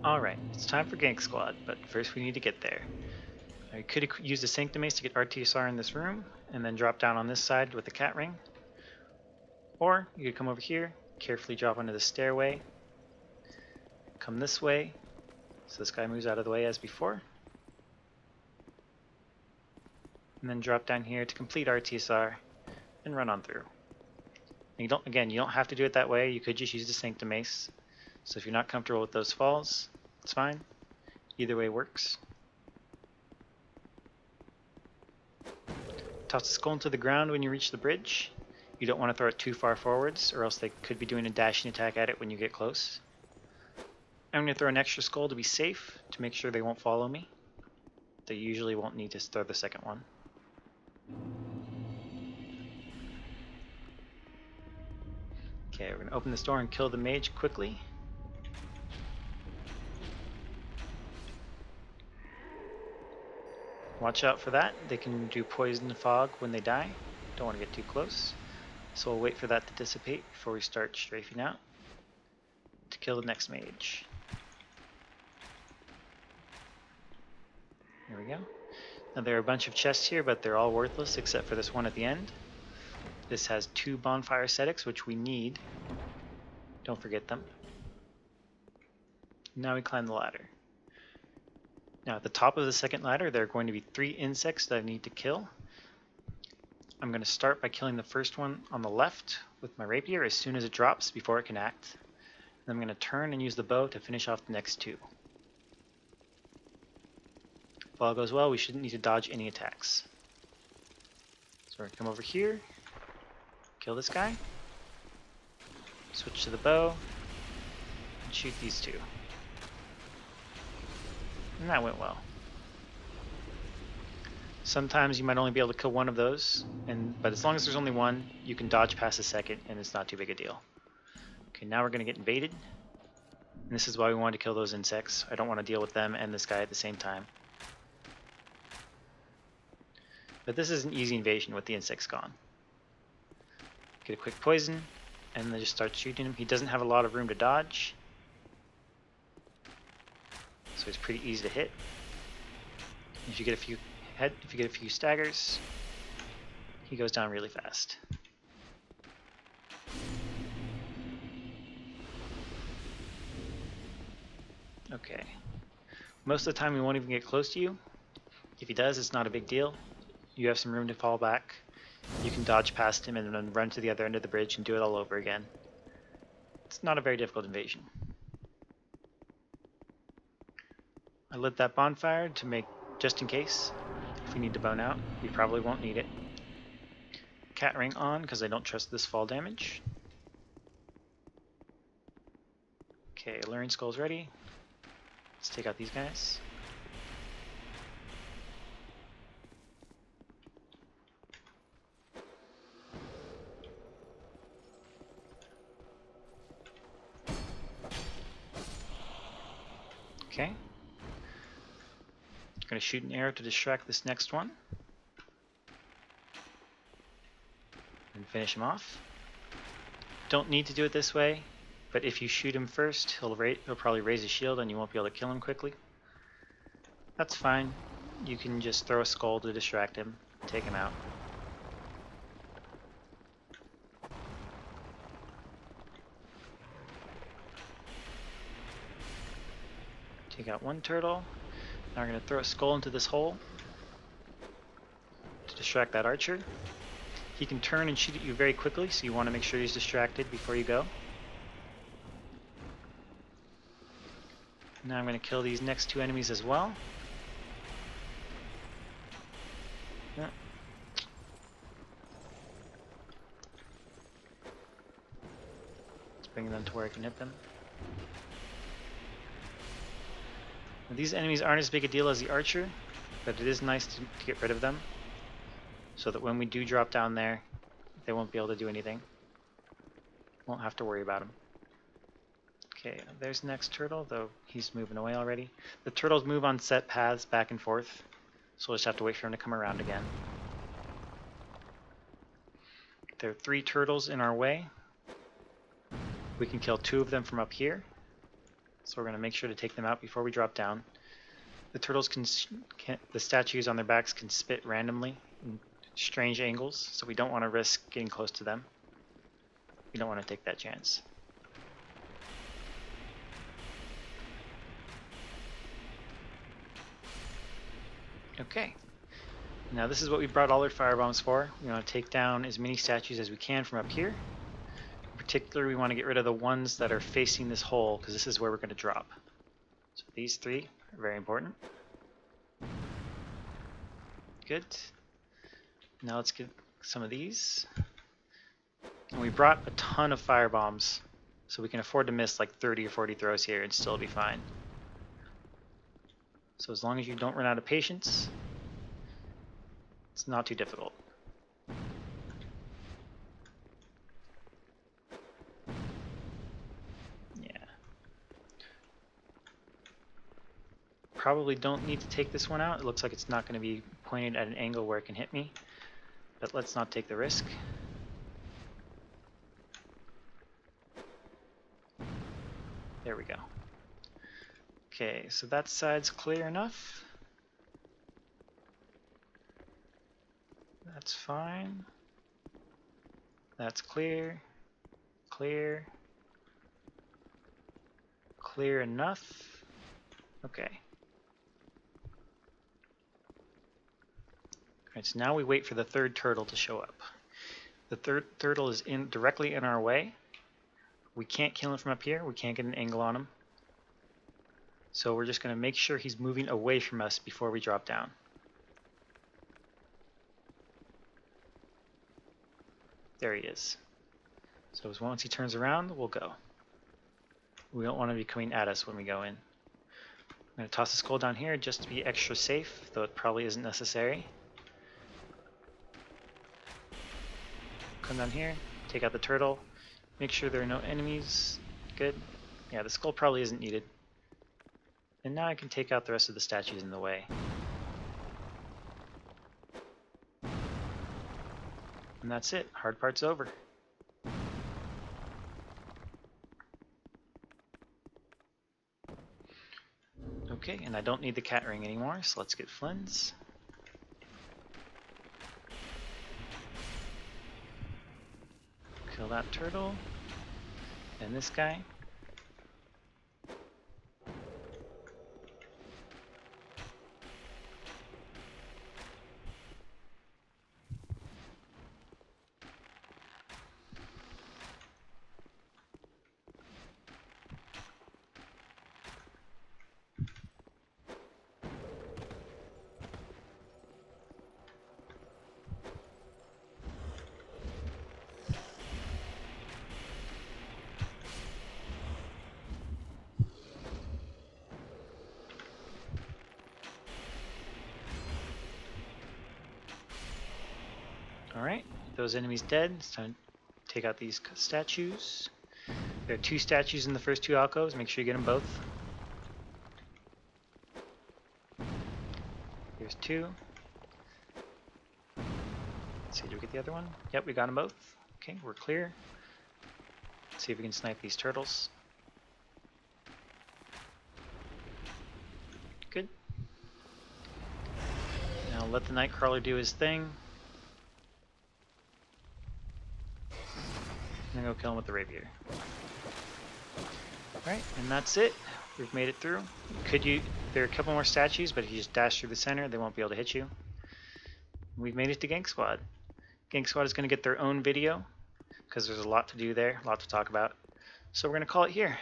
Alright, it's time for Gank Squad, but first we need to get there. I could use the Sanctimace to get RTSR in this room, and then drop down on this side with the cat ring. Or you could come over here, carefully drop onto the stairway, come this way, so this guy moves out of the way as before, and then drop down here to complete RTSR and run on through. And you don't have to do it that way, you could just use the Sanctimace. So if you're not comfortable with those falls, it's fine. Either way works. Toss the skull into the ground when you reach the bridge. You don't want to throw it too far forwards, or else they could be doing a dashing attack at it when you get close. I'm going to throw an extra skull to be safe, to make sure they won't follow me. They usually won't need to throw the second one. Okay, we're going to open this door and kill the mage quickly. Watch out for that. They can do poison fog when they die. Don't want to get too close. So we'll wait for that to dissipate before we start strafing out to kill the next mage. There we go. Now there are a bunch of chests here, but they're all worthless except for this one at the end. This has 2 bonfire ascetics, which we need. Don't forget them. Now we climb the ladder. Now at the top of the second ladder there are going to be 3 insects that I need to kill. I'm going to start by killing the first one on the left with my rapier as soon as it drops before it can act. Then I'm going to turn and use the bow to finish off the next 2. If all goes well, we shouldn't need to dodge any attacks. So we're going to come over here, kill this guy, switch to the bow, and shoot these 2. And that went well. Sometimes you might only be able to kill one of those, but as long as there's only one, you can dodge past a second and it's not too big a deal. Okay, now we're going to get invaded. And this is why we wanted to kill those insects. I don't want to deal with them and this guy at the same time. But this is an easy invasion with the insects gone. Get a quick poison, and then just start shooting him. He doesn't have a lot of room to dodge, so it's pretty easy to hit. If you get a few staggers, he goes down really fast. Okay. Most of the time he won't even get close to you. If he does, it's not a big deal. You have some room to fall back. You can dodge past him and then run to the other end of the bridge and do it all over again. It's not a very difficult invasion. I lit that bonfire to make, just in case, if we need to bone out. We probably won't need it. Cat ring on because I don't trust this fall damage. Okay, Alluring Skulls ready. Let's take out these guys. Okay. I'm going to shoot an arrow to distract this next one. And finish him off. Don't need to do it this way, but if you shoot him first, he'll probably raise his shield and you won't be able to kill him quickly. That's fine. You can just throw a skull to distract him, take him out. Take out one turtle. Now we're going to throw a skull into this hole to distract that archer. He can turn and shoot at you very quickly, so you want to make sure he's distracted before you go. Now I'm going to kill these next 2 enemies as well. Yeah. Let's bring them to where I can hit them. Now, these enemies aren't as big a deal as the archer, but it is nice to get rid of them, so that when we do drop down there, they won't be able to do anything. Won't have to worry about them. Okay, there's the next turtle, though he's moving away already. The turtles move on set paths back and forth, so we'll just have to wait for him to come around again. There are 3 turtles in our way. We can kill 2 of them from up here. So we're going to make sure to take them out before we drop down. The turtles the statues on their backs can spit randomly in strange angles, so we don't want to risk getting close to them. We don't want to take that chance. Okay. Now this is what we brought all our firebombs for. We want to take down as many statues as we can from up here. In particular, we want to get rid of the ones that are facing this hole, because this is where we're going to drop. So these three are very important. Good. Now let's get some of these. And we brought a ton of firebombs, so we can afford to miss like 30 or 40 throws here and still be fine. So as long as you don't run out of patience, it's not too difficult. Yeah. Probably don't need to take this one out. It looks like it's not going to be pointed at an angle where it can hit me. But let's not take the risk. There we go. Okay, so that side's clear enough. That's fine. That's clear. Clear. Clear enough. Okay. Alright, so now we wait for the third turtle to show up. The third turtle is directly in our way. We can't kill him from up here. We can't get an angle on him. So we're just going to make sure he's moving away from us before we drop down. There he is. So once he turns around, we'll go. We don't want to be coming at us when we go in. I'm going to toss the skull down here just to be extra safe, though it probably isn't necessary. Come down here, take out the turtle, make sure there are no enemies. Good. Yeah, the skull probably isn't needed. And now I can take out the rest of the statues in the way. And that's it. Hard part's over. Okay, and I don't need the cat ring anymore, so let's get Flynn's. Kill that turtle. And this guy. Alright, those enemies dead. It's time to take out these statues. There are 2 statues in the first 2 alcoves. Make sure you get them both. Here's 2. Let's see, did we get the other one? Yep, we got them both. Okay, we're clear. Let's see if we can snipe these turtles. Good. Now let the Nightcrawler do his thing. And then go kill him with the rapier. Alright, and that's it. We've made it through. There are a couple more statues, but if you just dash through the center, they won't be able to hit you. We've made it to Gank Squad. Gank Squad is going to get their own video, because there's a lot to do there, a lot to talk about. So we're going to call it here.